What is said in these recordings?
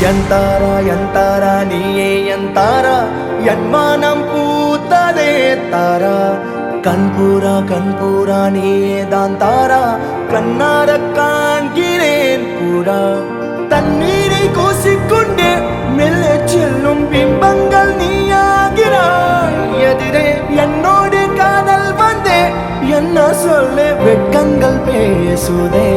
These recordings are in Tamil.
ಎಂತಾರ ನೀಯೇ ಎಂತಾರ ಎನ್ಮಾನಂ பூத்ததே தாரா கண்பூரா நீயே தான் தாரா கண்ணார காண்கிறேன் பூரா தண்ணீரை கூசிக்கொண்டே மெல்ல செல்லும் பிம்பங்கள் நீயாகிறாய் எதிரே என்னோடு காதல் வந்தே என்ன சொல்ல வெட்கங்கள் பேசுதே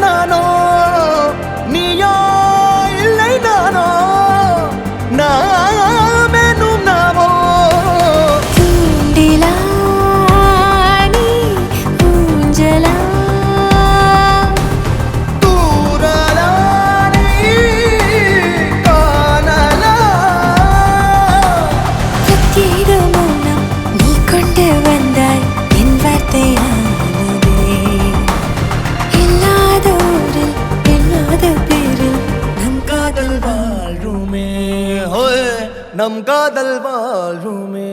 நானோ நீயோ இல்லை நானோ நாமெனும் நாமோ தூண்டிலா நீ ஊஞ்சலா தூரலா நீ காணலா பிரத்யேக மௌனம் நீ கொண்டு வந்தாய் என் வார்த்தையா நம் காதல் வாழ்வுமே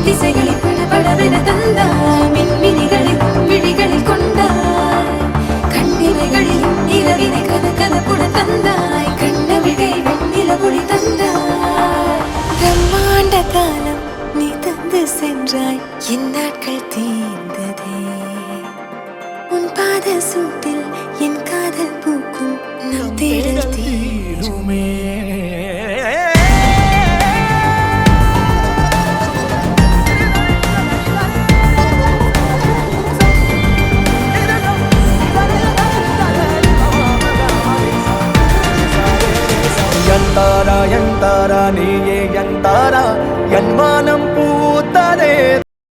திசைகளை படபடவென தந்தாய் மின்மினிகளில் விழிகளில் கொண்டாய் கண்ணிமைகளில் இரவினை கதகதப்புட தந்தாய் கண்ணவிழை வெண்ணில ஒளி தந்தாய் பிரம்மாண்ட காலம் நீ தந்து சென்றாய் என் நாட்கள் தீர்ந்ததே உன் பாத சூட்டில் என் காதல் பூக்கும் நம் தேடல் தீருமே ಎಂತಾರ ನೀಯೇ ಎಂತಾರ ಎನ್ಮಾನಂ பூத்ததே